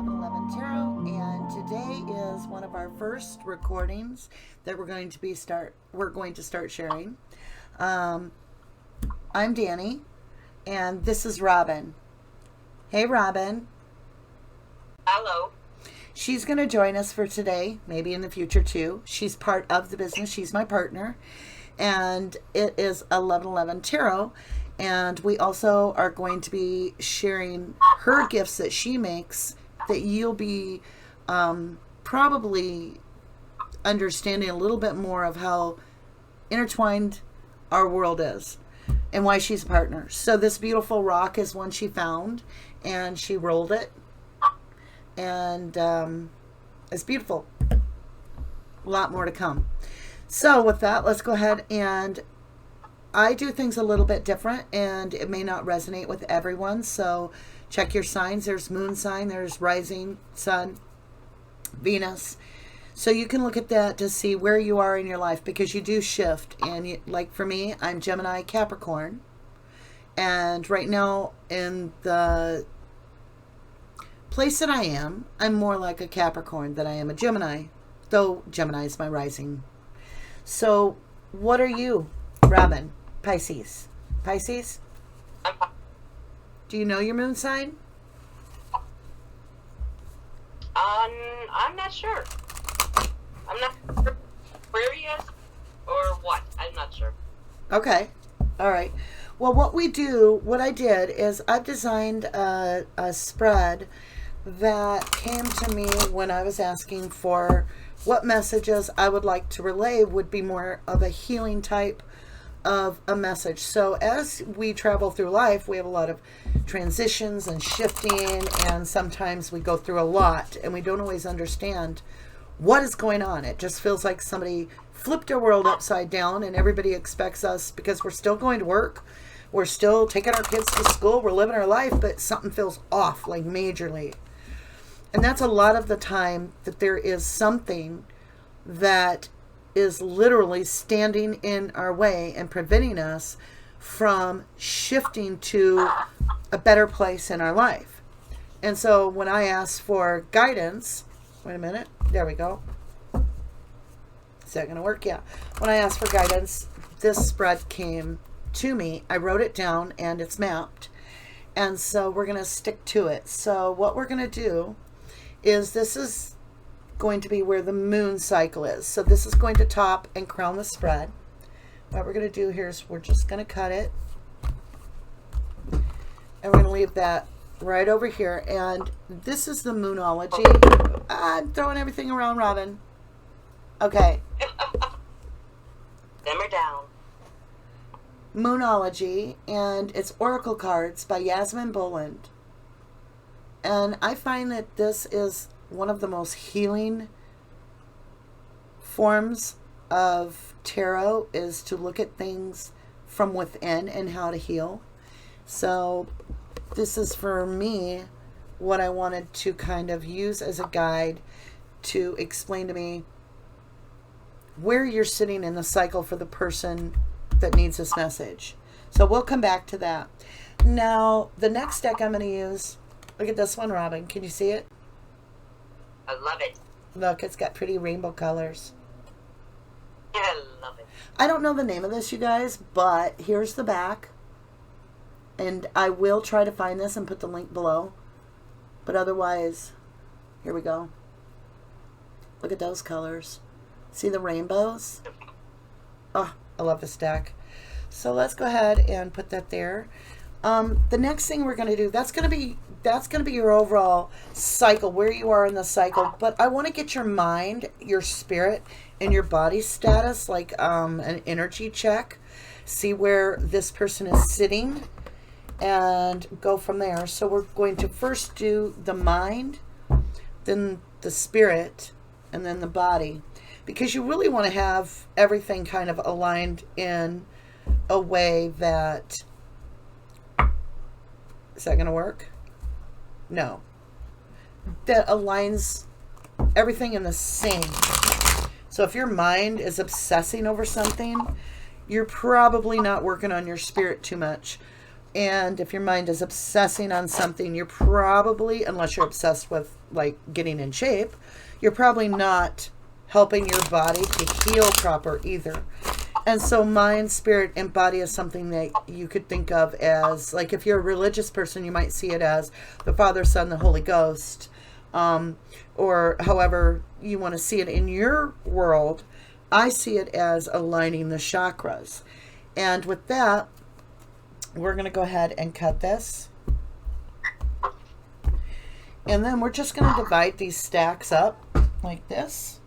1111 Tarot, and today is one of our first recordings that we're going to start sharing. I'm Danny, and this is Robin. Hey, Robin. Hello. She's going to join us for today, maybe in the future too. She's part of the business. She's my partner, and it is 1111 Tarot. And we also are going to be sharing her gifts that she makes that you'll be probably understanding a little bit more of how intertwined our world is and why she's a partner. So this beautiful rock is one she found, and she rolled it. And it's beautiful. A lot more to come. So with that, let's go ahead, and I do things a little bit different, and it may not resonate with everyone. So check your signs. There's moon sign, there's rising sun, Venus. So you can look at that to see where you are in your life, because you do shift. And like for me, I'm Gemini, Capricorn. And right now in the place that I am, I'm more like a Capricorn than I am a Gemini, though Gemini is my rising. So what are you, Robin? Pisces. Pisces? Do you know your moon sign? I'm not sure. I'm not sure where he is or what. I'm not sure. Okay. All right. Well, what I did is I've designed a spread that came to me when I was asking for what messages I would like to relay would be more of a healing type of a message. So as we travel through life, we have a lot of transitions and shifting, and sometimes we go through a lot and we don't always understand what is going on. It just feels like somebody flipped our world upside down, and everybody expects us, because we're still going to work, we're still taking our kids to school, we're living our life, but something feels off, like majorly. And that's a lot of the time that there is something that is literally standing in our way and preventing us from shifting to a better place in our life. And so when I asked for guidance, wait a minute, there we go. Is that going to work? Yeah. When I asked for guidance, this spread came to me. I wrote it down, and it's mapped. And so we're going to stick to it. So what we're going to do is, this is going to be where the moon cycle is. So this is going to top and crown the spread. What we're going to do here is we're just going to cut it, and we're going to leave that right over here. And this is the moonology. I'm throwing everything around, Robin. Okay. Simmer down. Moonology, and it's oracle cards by Yasmin Boland. And I find that this is one of the most healing forms of tarot, is to look at things from within and how to heal. So this is, for me, what I wanted to kind of use as a guide to explain to me where you're sitting in the cycle for the person that needs this message. So we'll come back to that. Now, the next deck I'm going to use, look at this one, Robin. Can you see it? I love it. Look, it's got pretty rainbow colors. I love it. I don't know the name of this, you guys, but here's the back. And I will try to find this and put the link below. But otherwise, here we go. Look at those colors. See the rainbows? Oh, I love this deck. So let's go ahead and put that there. The next thing we're going to do, that's going to be your overall cycle, where you are in the cycle. But I want to get your mind, your spirit, and your body status, like an energy check. See where this person is sitting, and go from there. So we're going to first do the mind, then the spirit, and then the body, because you really want to have everything kind of aligned in a way that, is that going to work? No. That aligns everything in the same. So if your mind is obsessing over something, you're probably not working on your spirit too much. And if your mind is obsessing on something, you're probably, unless you're obsessed with like getting in shape, you're probably not helping your body to heal proper either. And so mind, spirit, and body is something that you could think of as, like, if you're a religious person, you might see it as the Father, Son, the Holy Ghost, or however you want to see it in your world. I see it as aligning the chakras. And with that, we're going to go ahead and cut this. And then we're just going to divide these stacks up like this.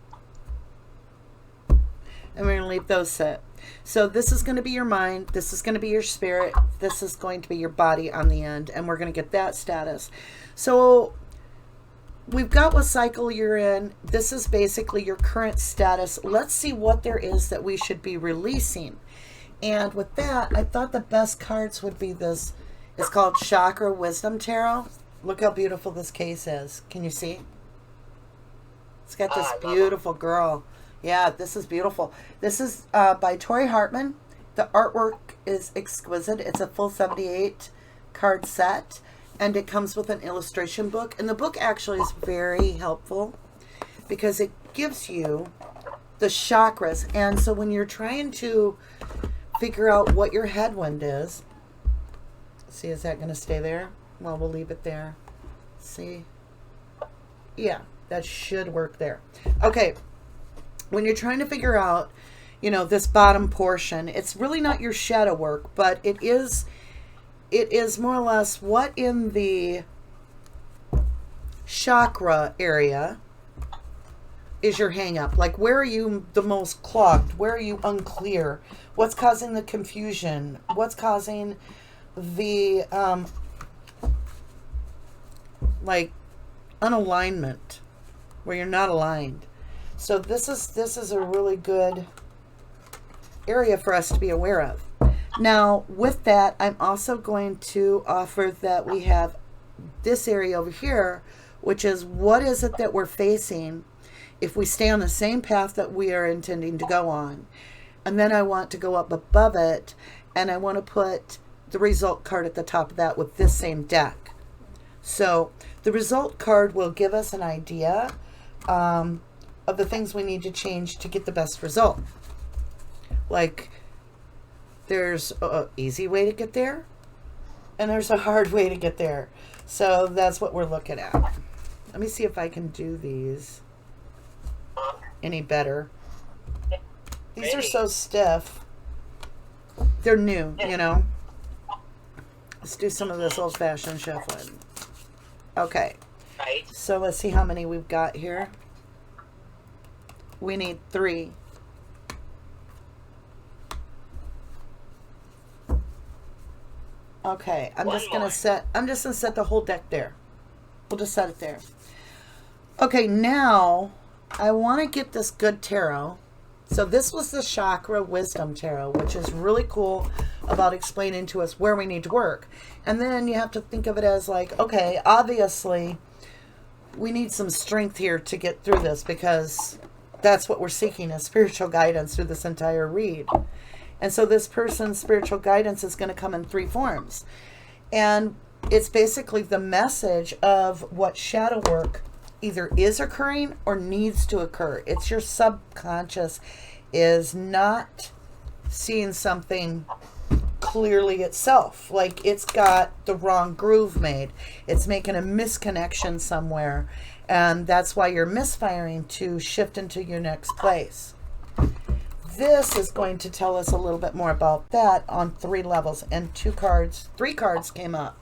And we're going to leave those set. So this is going to be your mind. This is going to be your spirit. This is going to be your body on the end. And we're going to get that status. So we've got what cycle you're in. This is basically your current status. Let's see what there is that we should be releasing. And with that, I thought the best cards would be this. It's called Chakra Wisdom Tarot. Look how beautiful this case is. Can you see? It's got this beautiful girl. Yeah, this is beautiful. This is by Tori Hartman. The artwork is exquisite. It's a full 78 card set. And it comes with an illustration book. And the book actually is very helpful because it gives you the chakras. And so when you're trying to figure out what your headwind is, see, is that going to stay there? Well, we'll leave it there. See? Yeah, that should work there. Okay. When you're trying to figure out, you know, this bottom portion, it's really not your shadow work, but it is more or less what in the chakra area is your hang up. Like, where are you the most clogged? Where are you unclear? What's causing the confusion? What's causing the like unalignment, where you're not aligned? So this is a really good area for us to be aware of. Now, with that, I'm also going to offer that we have this area over here, which is what is it that we're facing if we stay on the same path that we are intending to go on. And then I want to go up above it, and I want to put the result card at the top of that with this same deck. So the result card will give us an idea of the things we need to change to get the best result. Like, there's an easy way to get there, and there's a hard way to get there. So that's what we're looking at. Let me see if I can do these any better. These are so stiff. They're new, you know. Let's do some of this old-fashioned shuffling. Okay. Right. So let's see how many we've got here. We need 3. Okay, I'm just gonna set the whole deck there. We'll just set it there. Okay, now I want to get this good tarot. So this was the Chakra Wisdom Tarot, which is really cool about explaining to us where we need to work. And then you have to think of it as like, okay, obviously we need some strength here to get through this, because that's what we're seeking, is spiritual guidance through this entire read. And so this person's spiritual guidance is going to come in 3 forms. And it's basically the message of what shadow work either is occurring or needs to occur. It's your subconscious is not seeing something clearly itself. Like, it's got the wrong groove made. It's making a misconnection somewhere. And that's why you're misfiring to shift into your next place. This is going to tell us a little bit more about that on 3 levels, and 3 cards came up.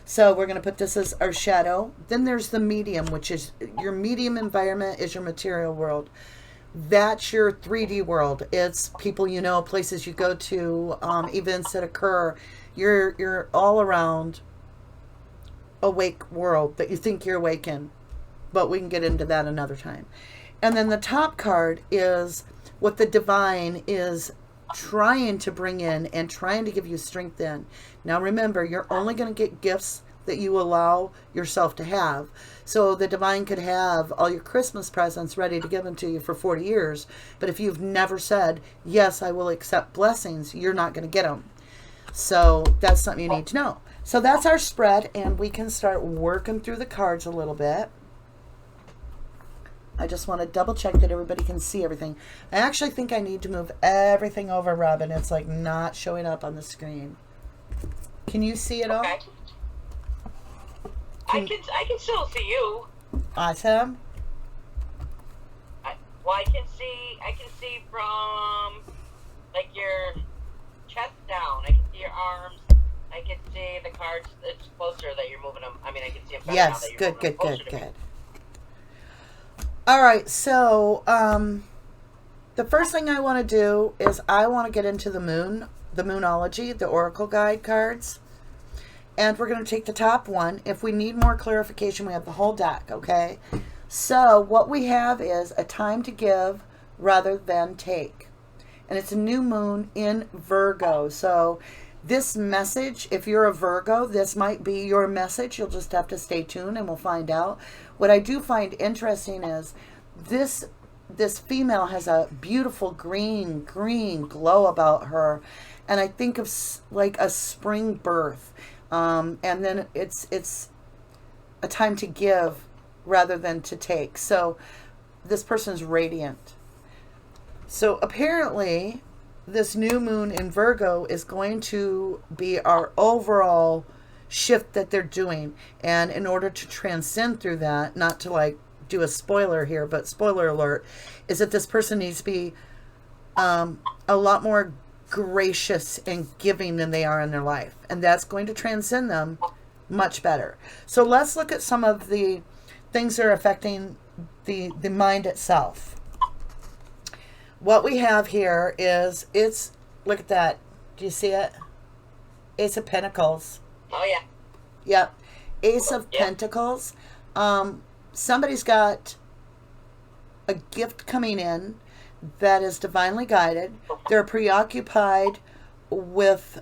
So we're going to put this as our shadow. Then there's the medium, which is your medium environment, is your material world. That's your 3D world. It's people you know, places you go to, events that occur. You're all around awake world that you think you're awake in. But we can get into that another time. And then the top card is what the divine is trying to bring in and trying to give you strength in. Now remember, you're only going to get gifts that you allow yourself to have. So the divine could have all your Christmas presents ready to give them to you for 40 years. But if you've never said, yes, I will accept blessings, you're not going to get them. So that's something you need to know. So that's our spread, and we can start working through the cards a little bit. I just want to double check that everybody can see everything. I actually think I need to move everything over, Robin. It's like not showing up on the screen. Can you see it all? Okay. I can still see you. Awesome. I can see from like your chest down. I can see your arms. I can see the cards. It's closer that you're moving them. I mean, I can see them better now Yes, that you're good, moving them good, closer good, to me. good. All right, so the first thing I want to do is I want to get into the moonology, the oracle guide cards. And we're going to take the top one. If we need more clarification, we have the whole deck, okay? So what we have is a time to give rather than take. And it's a new moon in Virgo. So this message, if you're a Virgo, this might be your message. You'll just have to stay tuned and we'll find out. What I do find interesting is this female has a beautiful green glow about her. And I think of like a spring birth. And then it's a time to give rather than to take. So this person's radiant. So apparently this new moon in Virgo is going to be our overall shift that they're doing. And in order to transcend through that, not to like do a spoiler here, but spoiler alert, is that this person needs to be a lot more gracious and giving than they are in their life, and that's going to transcend them much better. So let's look at some of the things that are affecting the mind itself. What we have here is look at that. Do you see it? Ace of Pentacles. Oh yeah. Yep. Ace of Pentacles. Somebody's got a gift coming in that is divinely guided. They're preoccupied with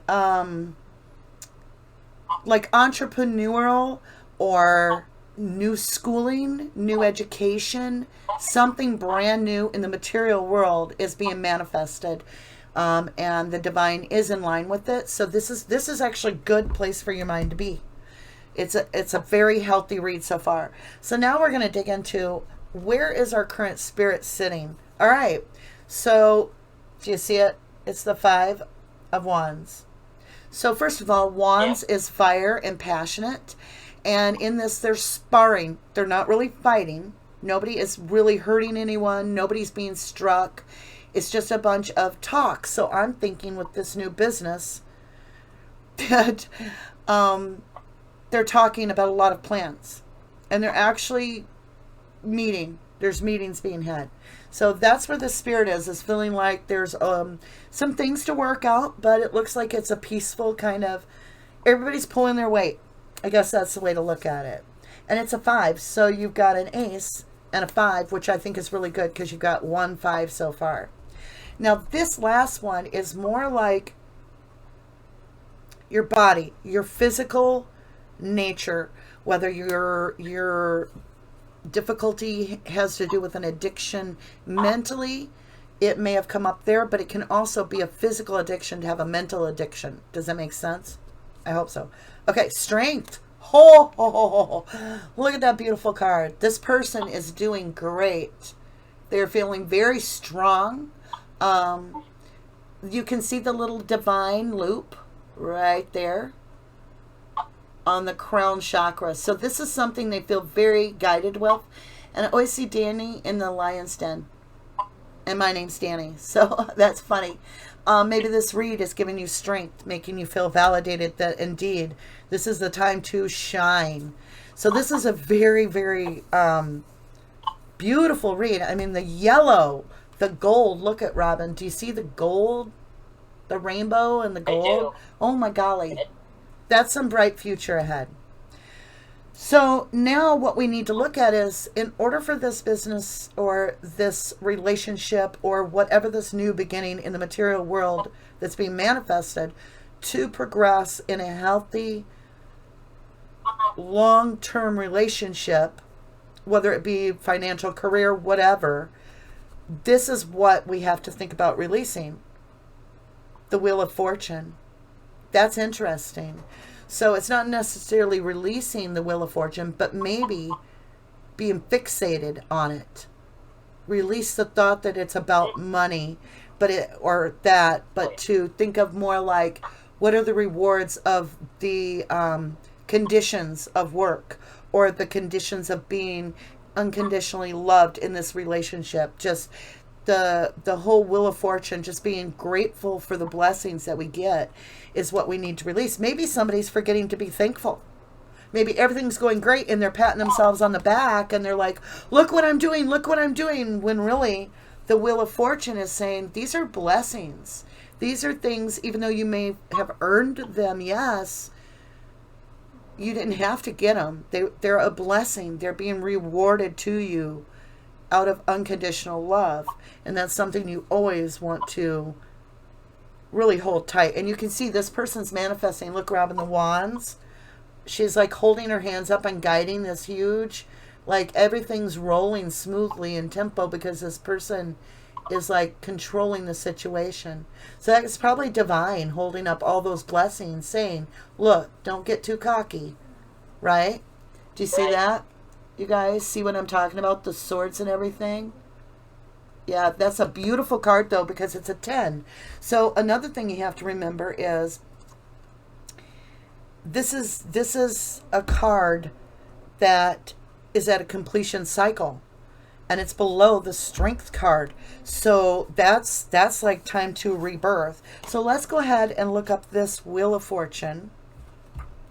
like entrepreneurial or new schooling, new education, something brand new in the material world is being manifested, and the divine is in line with it. So this is actually a good place for your mind to be. It's a very healthy read so far. So now we're going to dig into where is our current spirit sitting. All right, so do you see it? It's the Five of Wands. So first of all, Wands is fire and passionate. And in this, they're sparring. They're not really fighting. Nobody is really hurting anyone. Nobody's being struck. It's just a bunch of talk. So I'm thinking with this new business that they're talking about a lot of plans. And they're actually meeting. There's meetings being had. So that's where the spirit is feeling like there's some things to work out, but it looks like it's a peaceful kind of, everybody's pulling their weight. I guess that's the way to look at it. And it's a 5, so you've got an ace and a 5, which I think is really good because you've got 1 5 so far. Now this last one is more like your body, your physical nature, whether your difficulty has to do with an addiction mentally, it may have come up there, but it can also be a physical addiction to have a mental addiction. Does that make sense? I hope so. Okay, strength. Ho, ho, ho, ho. Look at that beautiful card. This person is doing great. They're feeling very strong. You can see the little divine loop right there on the crown chakra. So this is something they feel very guided with. And I always see Danny in the lion's den. And my name's Danny. So that's funny. Maybe this read is giving you strength, making you feel validated that indeed this is the time to shine. So this is a very, very beautiful read. I mean, the yellow, the gold. Look at Robin. Do you see the gold? The rainbow and the gold? Oh my golly. That's some bright future ahead. So now what we need to look at is, in order for this business or this relationship or whatever this new beginning in the material world that's being manifested to progress in a healthy, long-term relationship, whether it be financial, career, whatever, this is what we have to think about releasing. The Wheel of Fortune. That's interesting. So it's not necessarily releasing the Wheel of Fortune, but maybe being fixated on it. Release the thought that it's about money, but to think of more like, what are the rewards of the conditions of work, or the conditions of being unconditionally loved in this relationship. Just the whole Wheel of Fortune, just being grateful for the blessings that we get, is what we need to release. Maybe somebody's forgetting to be thankful. Maybe everything's going great and they're patting themselves on the back and they're like, look what I'm doing, when really the Wheel of Fortune is saying, these are blessings. These are things, even though you may have earned them, yes, you didn't have to get them. They're a blessing. They're being rewarded to you out of unconditional love. And that's something you always want to really hold tight. And you can see this person's manifesting. Look, Robin the Wands. She's like holding her hands up and guiding this huge, like everything's rolling smoothly in tempo because this person is like controlling the situation. So that's probably divine holding up all those blessings, saying, look, don't get too cocky, right? Do you see that? You guys see what I'm talking about? The swords and everything? Yeah, that's a beautiful card though, because it's a 10. So another thing you have to remember is this is a card that is at a completion cycle, and it's below the Strength card. So that's like time to rebirth. So let's go ahead and look up this Wheel of Fortune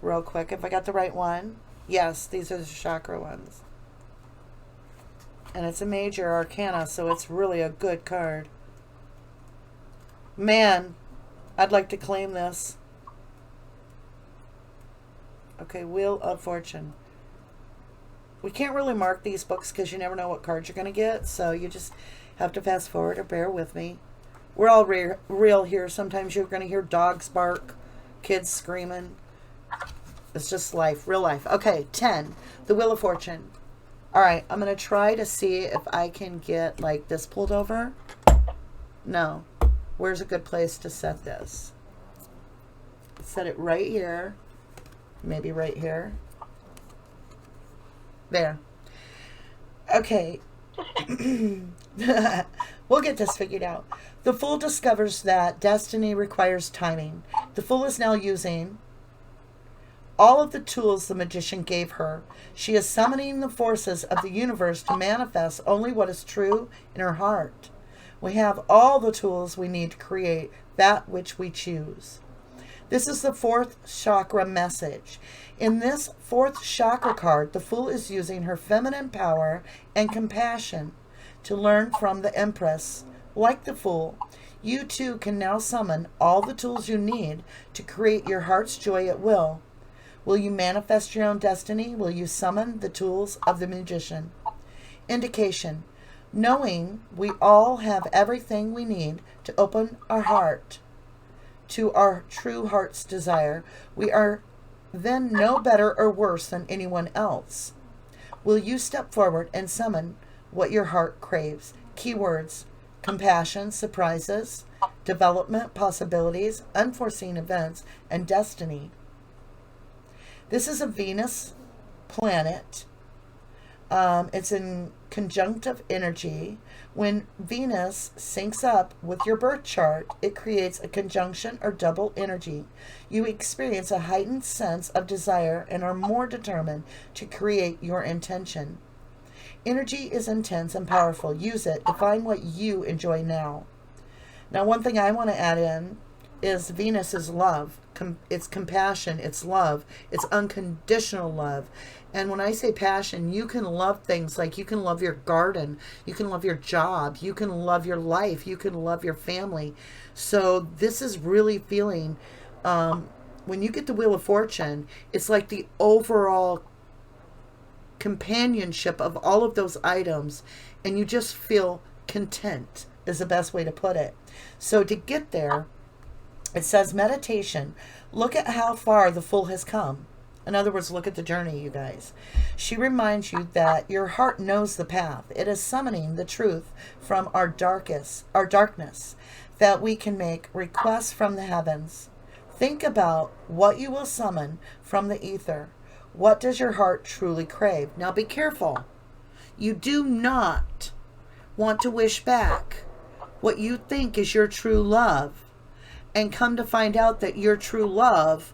real quick, if I got the right one. Yes, these are the chakra ones. And it's a major arcana, so it's really a good card. Man, I'd like to claim this. Okay, Wheel of Fortune. We can't really mark these books because you never know what cards you're going to get, so you just have to fast forward or bear with me. We're all real here. Sometimes you're going to hear dogs bark, kids screaming. It's just life, real life. Okay, 10, the Wheel of Fortune. All right, I'm going to try to see if I can get like this pulled over. No. Where's a good place to set this? Set it right here. Maybe right here. There. Okay. We'll get this figured out. The Fool discovers that destiny requires timing. The Fool is now using all of the tools the magician gave her. She is summoning the forces of the universe to manifest only what is true in her heart. We have all the tools we need to create that which we choose. This is the 4th chakra message. In this 4th chakra card, the Fool is using her feminine power and compassion to learn from the Empress. Like the Fool, you too can now summon all the tools you need to create your heart's joy at will. Will you manifest your own destiny? Will you summon the tools of the magician? Indication: knowing we all have everything we need to open our heart to our true heart's desire, we are then no better or worse than anyone else. Will you step forward and summon what your heart craves? Keywords: compassion, surprises, development, possibilities, unforeseen events, and destiny. This is a Venus planet. It's in conjunctive energy. When Venus syncs up with your birth chart, it creates a conjunction or double energy. You experience a heightened sense of desire and are more determined to create your intention. Energy is intense and powerful. Use it. Define what you enjoy now. Now, one thing I want to add in is Venus is love. It's compassion. It's love. It's unconditional love. And when I say passion, you can love things like you can love your garden. You can love your job. You can love your life. You can love your family. So this is really feeling, when you get the Wheel of Fortune, it's like the overall companionship of all of those items. And you just feel content is the best way to put it. So to get there, it says meditation. Look at how far the Fool has come. In other words, look at the journey, you guys. She reminds you that your heart knows the path. It is summoning the truth from our darkness, that we can make requests from the heavens. Think about what you will summon from the ether. What does your heart truly crave? Now be careful. You do not want to wish back what you think is your true love and come to find out that your true love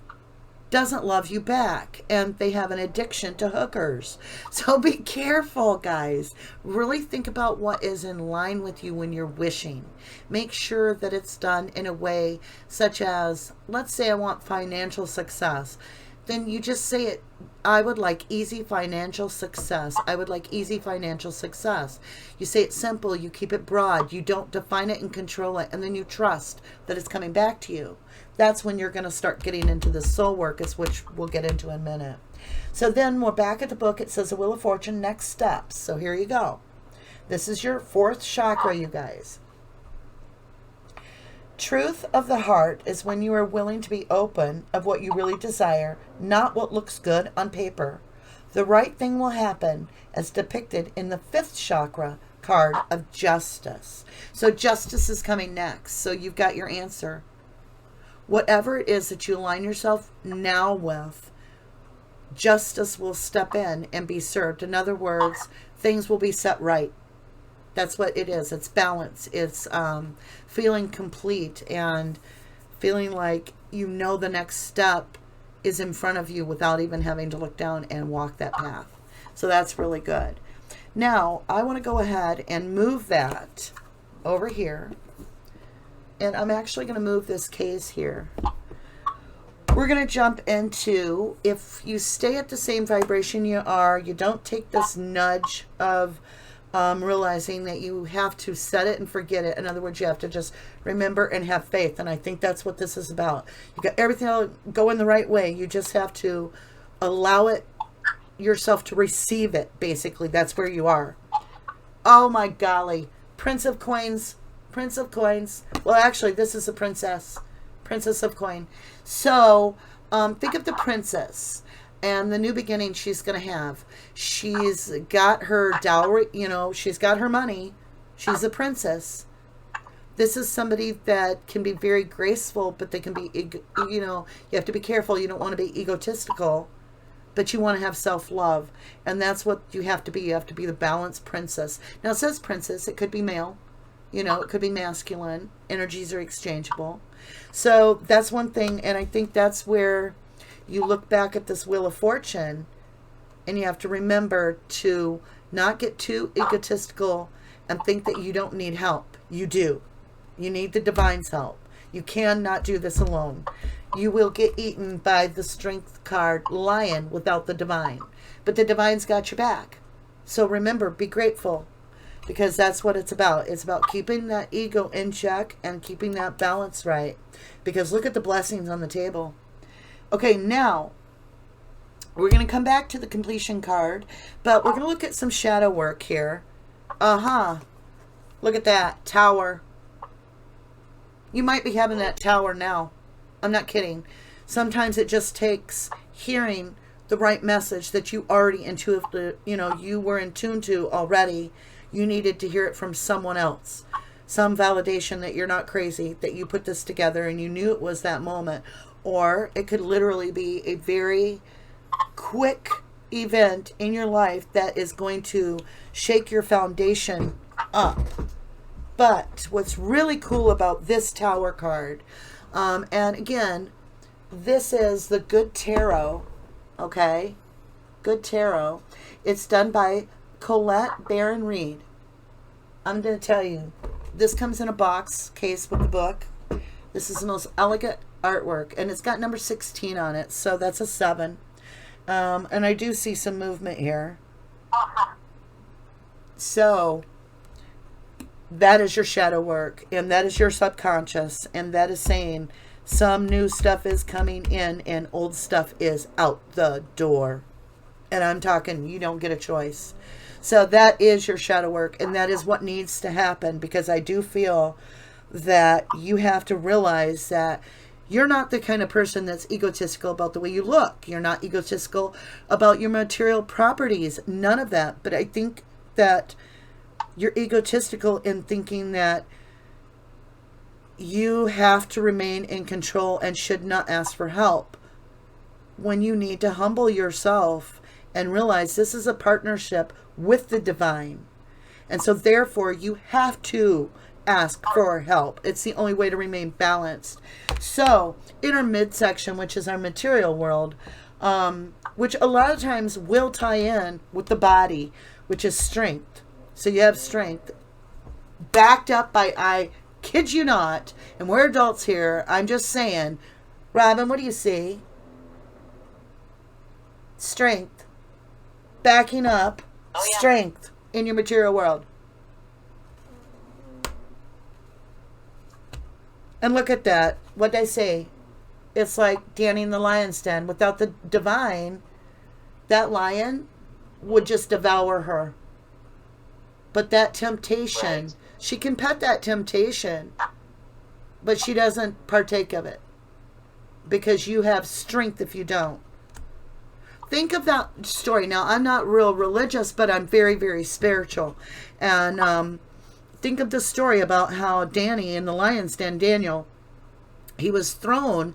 doesn't love you back and they have an addiction to hookers. So be careful, guys. Really think about what is in line with you when you're wishing. Make sure that it's done in a way such as, let's say I want financial success. Then you just say it, I would like easy financial success. I would like easy financial success. You say it simple, you keep it broad, you don't define it and control it, and then you trust that it's coming back to you. That's when you're going to start getting into the soul work, which we'll get into in a minute. So then we're back at the book. It says the Wheel of Fortune, next steps. So here you go. This is your 4th chakra, you guys. Truth of the heart is when you are willing to be open of what you really desire, not what looks good on paper. The right thing will happen as depicted in the 5th chakra card of justice. So justice is coming next. So you've got your answer. Whatever it is that you align yourself now with, justice will step in and be served. In other words, things will be set right. That's what it is. It's balance. It's feeling complete and feeling like you know the next step is in front of you without even having to look down and walk that path. So that's really good. Now, I want to go ahead and move that over here. And I'm actually going to move this case here. We're going to jump into, if you stay at the same vibration you are, you don't take this nudge of realizing that you have to set it and forget it. In other words, you have to just remember and have faith. And I think that's what this is about. You got everything going the right way. You just have to allow it yourself to receive it, basically. That's where you are. Oh my golly. Prince of Coins. Prince of Coins. Well, actually, this is a princess. Princess of Coin. So, think of the princess and the new beginning she's going to have. She's got her dowry, you know, she's got her money. She's a princess. This is somebody that can be very graceful, but they can be, you know, you have to be careful. You don't want to be egotistical, but you want to have self-love. And that's what you have to be. You have to be the balanced princess. Now, it says princess. It could be male. You know, it could be masculine. Energies are exchangeable. So that's one thing. And I think that's where you look back at this Wheel of Fortune and you have to remember to not get too egotistical and think that you don't need help. You do. You need the divine's help. You cannot do this alone. You will get eaten by the strength card lion without the divine. But the divine's got your back. So remember, be grateful. Because that's what it's about. It's about keeping that ego in check and keeping that balance right. Because look at the blessings on the table. Okay, now we're going to come back to the completion card. But we're going to look at some shadow work here. Look at that. Tower. You might be having that tower now. I'm not kidding. Sometimes it just takes hearing the right message that you already intuitively, you know, you were in tune to already. You needed to hear it from someone else. Some validation that you're not crazy, that you put this together and you knew it was that moment. Or it could literally be a very quick event in your life that is going to shake your foundation up. But what's really cool about this Tower card, and again, this is the Good Tarot, okay? Good Tarot. It's done by Colette Baron Reed. I'm going to tell you, this comes in a box case with the book. This is the most elegant artwork, and it's got number 16 on it, so that's a 7. And I do see some movement here. So that is your shadow work, and that is your subconscious, and that is saying some new stuff is coming in and old stuff is out the door. And I'm talking, you don't get a choice. So that is your shadow work, and that is what needs to happen, because I do feel that you have to realize that you're not the kind of person that's egotistical about the way you look. You're not egotistical about your material properties. None of that. But I think that you're egotistical in thinking that you have to remain in control and should not ask for help when you need to humble yourself and realize this is a partnership with the divine. And so therefore you have to ask for help. It's the only way to remain balanced. So in our midsection, which is our material world, which a lot of times will tie in with the body, which is strength. So you have strength backed up by, I kid you not, and we're adults here, I'm just saying, Robin, what do you see? Strength. Backing up, strength in your material world. And look at that. What did I say? It's like Danny in the lion's den. Without the divine, that lion would just devour her. But that temptation, she can pet that temptation, but she doesn't partake of it. Because you have strength if you don't. Think of that story. Now, I'm not real religious, but I'm very, very spiritual. And think of the story about how Danny in the lion's den, Daniel, he was thrown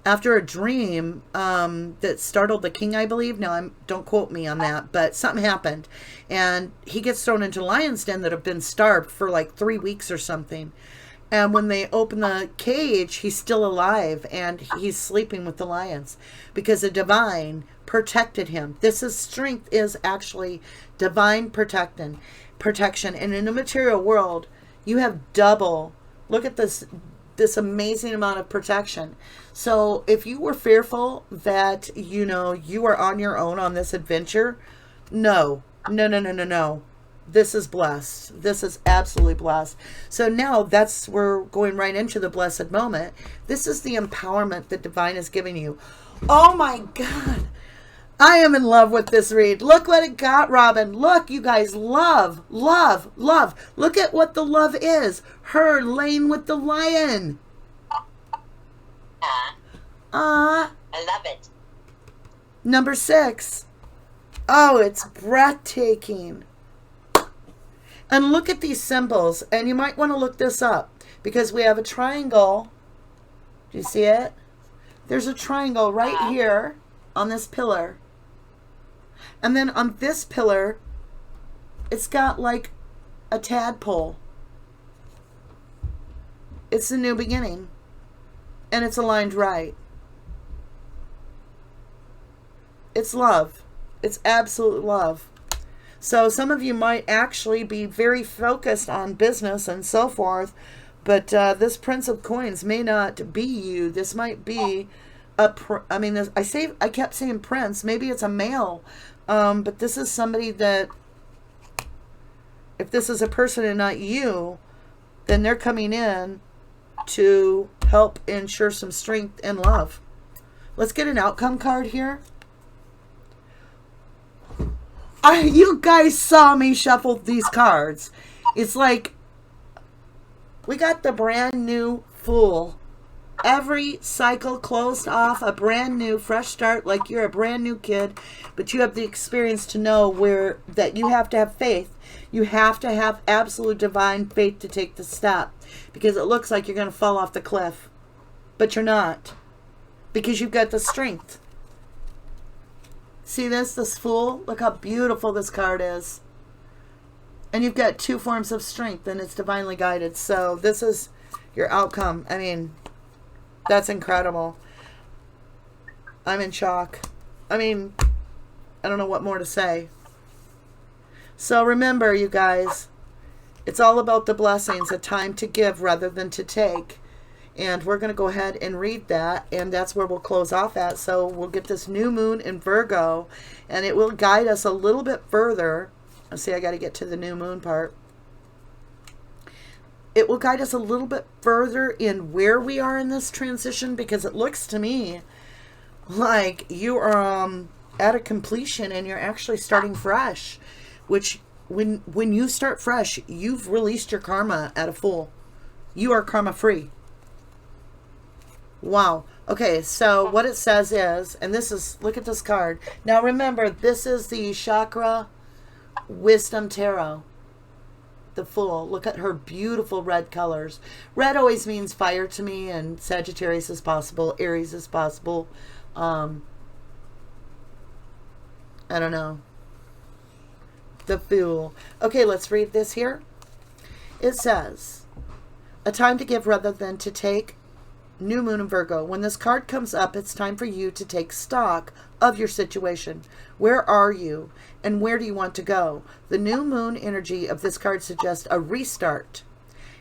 after a dream that startled the king, I believe. Now, don't quote me on that, but something happened. And he gets thrown into a lion's den that have been starved for like 3 weeks or something. And when they open the cage, he's still alive and he's sleeping with the lions because the divine protected him. This is strength, is actually divine protection. And in the material world, you have double. Look at this amazing amount of protection. So if you were fearful that, you are on your own on this adventure, no. This is blessed. This is absolutely blessed. So now we're going right into the blessed moment. This is the empowerment that divine is giving you. Oh my God. I am in love with this read. Look what it got, Robin. Look, you guys, love. Look at what the love is. Her laying with the lion. I love it. Number 6. Oh, it's breathtaking. And look at these symbols. And you might want to look this up because we have a triangle. Do you see it? There's a triangle right here on this pillar. And then on this pillar, it's got like a tadpole. It's the new beginning. And it's aligned right. It's love. It's absolute love. So some of you might actually be very focused on business and so forth, but this Prince of Coins may not be you. This might be I kept saying prince. Maybe it's a male, but this is somebody that, if this is a person and not you, then they're coming in to help ensure some strength and love. Let's get an outcome card here. You guys saw me shuffle these cards. It's like we got the brand new Fool. Every cycle closed off, a brand new fresh start, like you're a brand new kid, but you have the experience to know that you have to have faith. You have to have absolute divine faith to take the step, because it looks like you're going to fall off the cliff, but you're not, because you've got the strength. See this Fool? Look how beautiful this card is. And you've got 2 forms of strength, and it's divinely guided. So this is your outcome. I mean, that's incredible. I'm in shock. I mean, I don't know what more to say. So remember, you guys, it's all about the blessings, a time to give rather than to take. And we're going to go ahead and read that, and that's where we'll close off at. So we'll get this new moon in Virgo, and it will guide us a little bit further. Let's see, I got to get to the new moon part. It will guide us a little bit further in where we are in this transition, because it looks to me like you are at a completion and you're actually starting fresh, which when you start fresh, you've released your karma at a Fool. You are karma free. Wow. Okay, so what it says is, and this is, look at this card. Now remember, this is the Chakra Wisdom Tarot. the Fool. Look at her beautiful red colors. Red always means fire to me, and Sagittarius is possible. Aries is possible. I don't know. The Fool. Okay, let's read this here. It says, a time to give rather than to take. New Moon in Virgo. When this card comes up, it's time for you to take stock of your situation. Where are you and where do you want to go? The new moon energy of this card suggests a restart.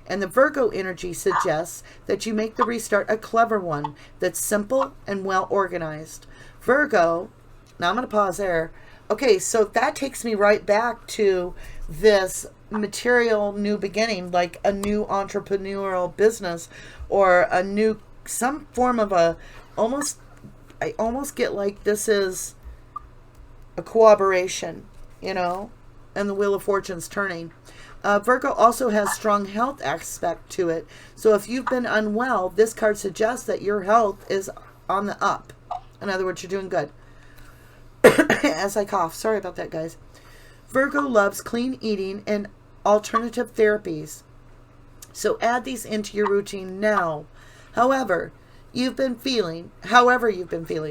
And the Virgo energy suggests that you make the restart a clever one that's simple and well organized. Virgo, now I'm going to pause there. Okay, so that takes me right back to this material new beginning, like a new entrepreneurial business or a new, some form of a, I almost get like this is a cooperation, you know, and the Wheel of Fortune's turning. Virgo also has strong health aspect to it. So if you've been unwell, this card suggests that your health is on the up. In other words, you're doing good. As I cough. Sorry about that, guys. Virgo loves clean eating and alternative therapies. So add these into your routine now. However you've been feeling.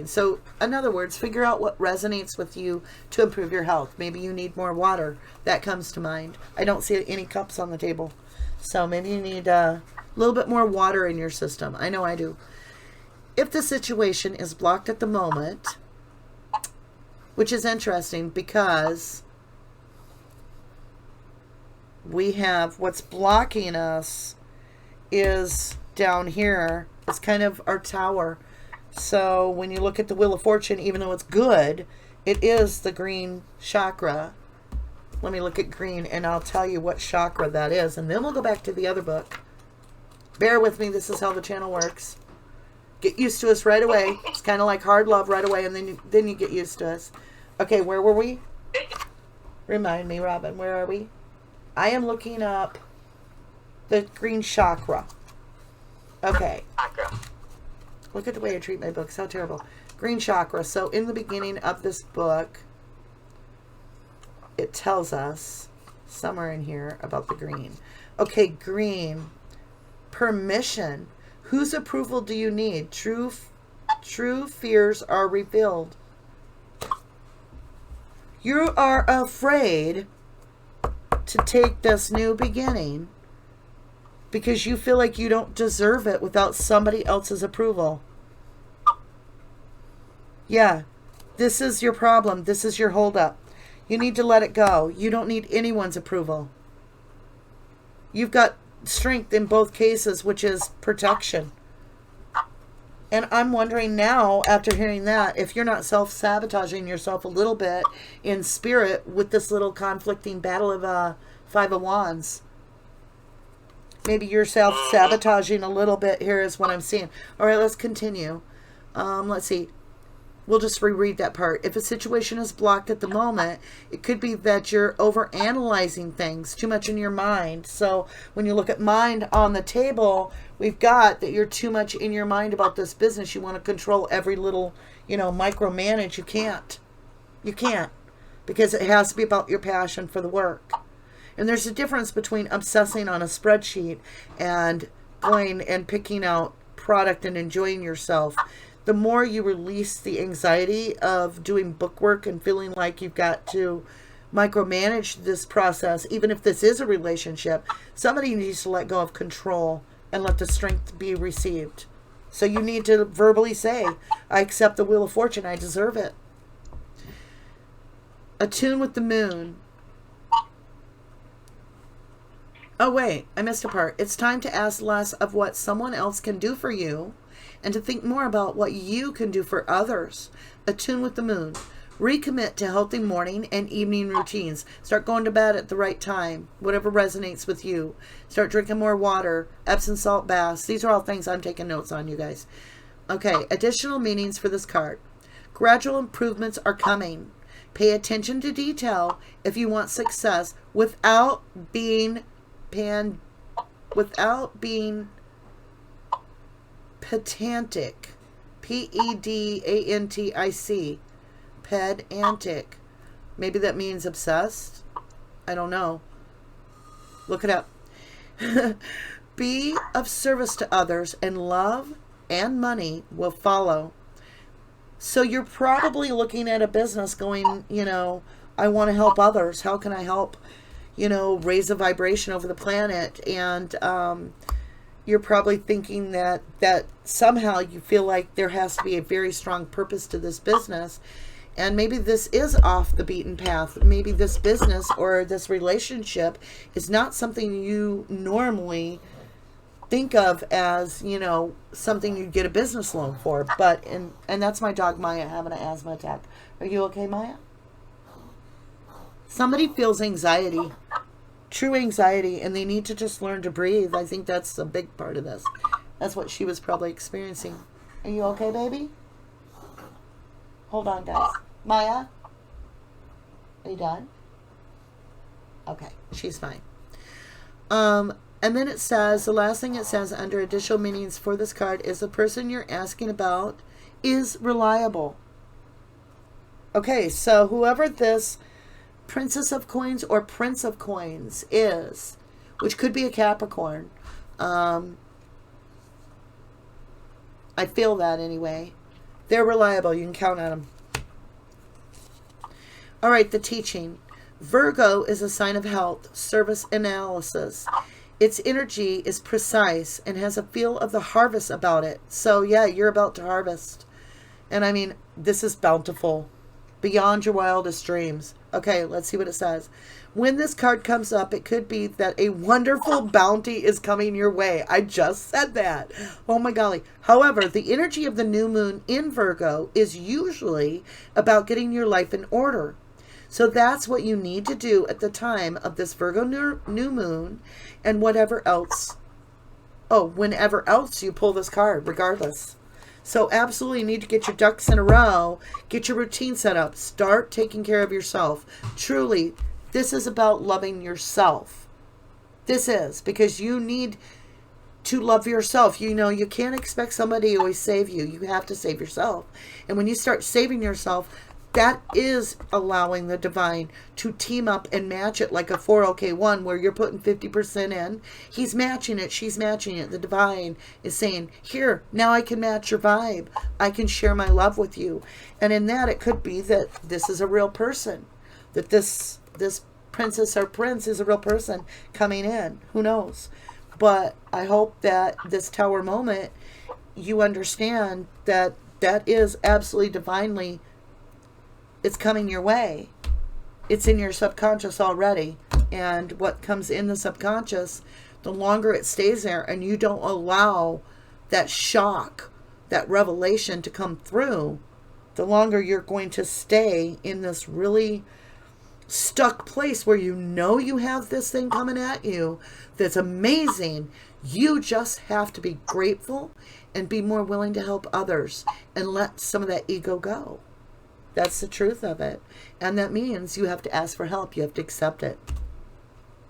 So in other words, figure out what resonates with you to improve your health. Maybe you need more water. That comes to mind. I don't see any cups on the table. So maybe you need a little bit more water in your system. I know I do. If the situation is blocked at the moment, which is interesting because we have what's blocking us is down here. It's kind of our tower. So when you look at the Wheel of Fortune, even though it's good, it is the green chakra. Let me look at green and I'll tell you what chakra that is. And then we'll go back to the other book. Bear with me. This is how the channel works. Get used to us right away. It's kind of like hard love right away, and then you get used to us. Okay, where were we? Remind me, Robin, where are we? I am looking up the green chakra. Okay. Look at the way I treat my books. How terrible. Green chakra. So in the beginning of this book, it tells us somewhere in here about the green. Okay, green. Permission. Whose approval do you need? True fears are revealed. You are afraid to take this new beginning because you feel like you don't deserve it without somebody else's approval. Yeah, this is your problem. This is your holdup. You need to let it go. You don't need anyone's approval. You've got strength in both cases, which is protection. And I'm wondering now, after hearing that, if you're not self-sabotaging yourself a little bit in spirit with this little conflicting battle of Five of Wands. Maybe you're self-sabotaging a little bit here is what I'm seeing. All right, let's continue. Let's see. We'll just reread that part. If a situation is blocked at the moment, it could be that you're overanalyzing things too much in your mind. So when you look at mind on the table, we've got that you're too much in your mind about this business. You want to control every little, micromanage. You can't. You can't. Because it has to be about your passion for the work. And there's a difference between obsessing on a spreadsheet and going and picking out product and enjoying yourself. The more you release the anxiety of doing bookwork and feeling like you've got to micromanage this process, even if this is a relationship, somebody needs to let go of control and let the strength be received. So you need to verbally say, I accept the Wheel of Fortune. I deserve it. Attune with the moon. Oh, wait, I missed a part. It's time to ask less of what someone else can do for you and to think more about what you can do for others. Attune with the moon. Recommit to healthy morning and evening routines. Start going to bed at the right time, whatever resonates with you. Start drinking more water, Epsom salt baths. These are all things I'm taking notes on, you guys. Okay, additional meanings for this card. Gradual improvements are coming. Pay attention to detail if you want success without being pedantic. Pedantic. Pedantic. Maybe that means obsessed. I don't know. Look it up. Be of service to others, and love and money will follow. So you're probably looking at a business going, I want to help others. How can I help, raise a vibration over the planet? And you're probably thinking that somehow you feel like there has to be a very strong purpose to this business. And maybe this is off the beaten path. Maybe this business or this relationship is not something you normally think of as, something you'd get a business loan for. But, and that's my dog Maya having an asthma attack. Are you okay, Maya? Somebody feels anxiety, true anxiety, and they need to just learn to breathe. I think that's a big part of this. That's what she was probably experiencing. Are you okay, baby? Hold on, guys. Maya? Are you done? Okay, she's fine. And then it says, the last thing it says under additional meanings for this card is the person you're asking about is reliable. Okay, so whoever this Princess of Coins or Prince of Coins is, which could be a Capricorn, I feel that anyway. They're reliable. You can count on them. All right, the teaching. Virgo is a sign of health, service, analysis. Its energy is precise and has a feel of the harvest about it. So, yeah, you're about to harvest. And I mean, this is bountiful. Beyond your wildest dreams. Okay, let's see what it says. When this card comes up, it could be that a wonderful bounty is coming your way. I just said that. Oh my golly. However, the energy of the new moon in Virgo is usually about getting your life in order. So that's what you need to do at the time of this Virgo new moon and whatever else. Oh, whenever else you pull this card, regardless. So absolutely need to get your ducks in a row, get your routine set up, start taking care of yourself. Truly, this is about loving yourself. This is, because you need to love yourself. You can't expect somebody to always save you. You have to save yourself. And when you start saving yourself, that is allowing the divine to team up and match it like a 4OK1 where you're putting 50% in. He's matching it. She's matching it. The divine is saying, here, now I can match your vibe. I can share my love with you. And in that, it could be that this is a real person. That this princess or prince is a real person coming in. Who knows? But I hope that this Tower moment, you understand that that is absolutely divinely, it's coming your way. It's in your subconscious already. And what comes in the subconscious, the longer it stays there and you don't allow that shock, that revelation to come through, the longer you're going to stay in this really stuck place where you have this thing coming at you that's amazing. You just have to be grateful and be more willing to help others and let some of that ego go. That's the truth of it. And that means you have to ask for help. You have to accept it.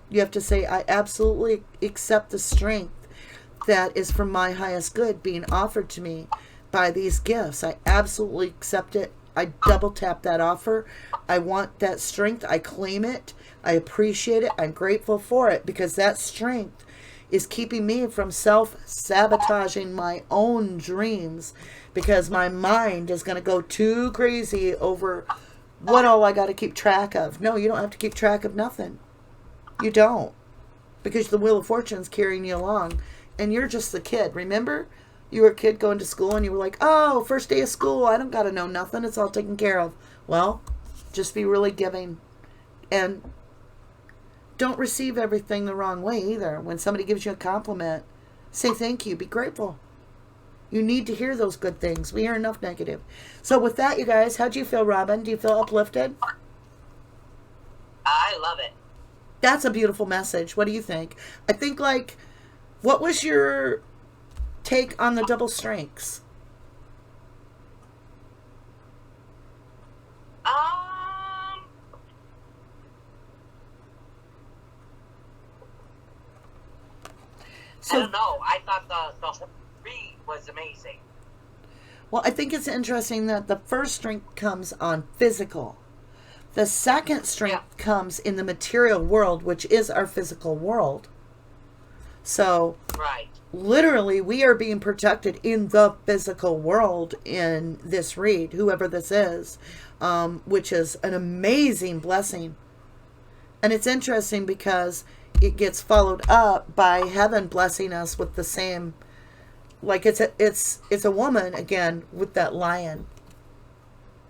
You have to say, I absolutely accept the strength that is for my highest good being offered to me by these gifts. I absolutely accept it. I double tap that offer. I want that strength. I claim it. I appreciate it. I'm grateful for it because that strength is keeping me from self-sabotaging my own dreams, because my mind is going to go too crazy over what all I got to keep track of. No, you don't have to keep track of nothing. You don't. Because the Wheel of Fortune's carrying you along. And you're just the kid. Remember? You were a kid going to school and you were like, oh, first day of school, I don't got to know nothing. It's all taken care of. Well, just be really giving. And don't receive everything the wrong way either. When somebody gives you a compliment, say thank you. Be grateful. You need to hear those good things. We hear enough negative. So with that, you guys, how do you feel, Robin? Do you feel uplifted? I love it. That's a beautiful message. What do you think? I think, what was your take on the double strengths? I don't know. I thought the whole read was amazing. Well, I think it's interesting that the first strength comes on physical. The second strength comes in the material world, which is our physical world. So, Right. literally, we are being protected in the physical world in this read, whoever this is, which is an amazing blessing. And it's interesting because it gets followed up by heaven blessing us with the same, like it's a woman again with that lion.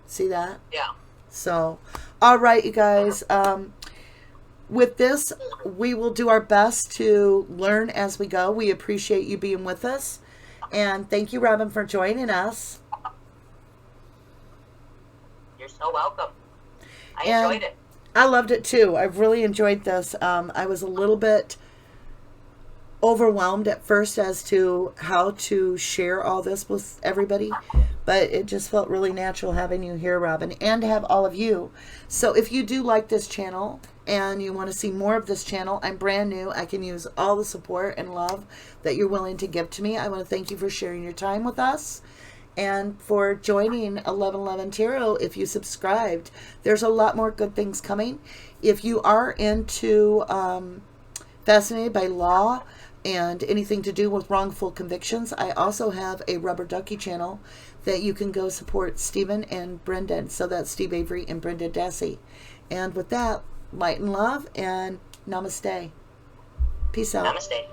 See that? Yeah. So, all right, you guys. With this, we will do our best to learn as we go. We appreciate you being with us. And thank you, Robin, for joining us. You're so welcome. I enjoyed it. I loved it too. I've really enjoyed this. I was a little bit overwhelmed at first as to how to share all this with everybody, but it just felt really natural having you here, Robin, and to have all of you. So if you do like this channel and you want to see more of this channel, I'm brand new. I can use all the support and love that you're willing to give to me. I want to thank you for sharing your time with us and for joining 1111 Tarot. If you subscribed, there's a lot more good things coming. If you are into fascinated by law and anything to do with wrongful convictions, I also have a Rubber Ducky channel that you can go support Stephen and Brendan. So that's Steve Avery and Brenda Dassey. And with that, light and love, and namaste. Peace out. Namaste.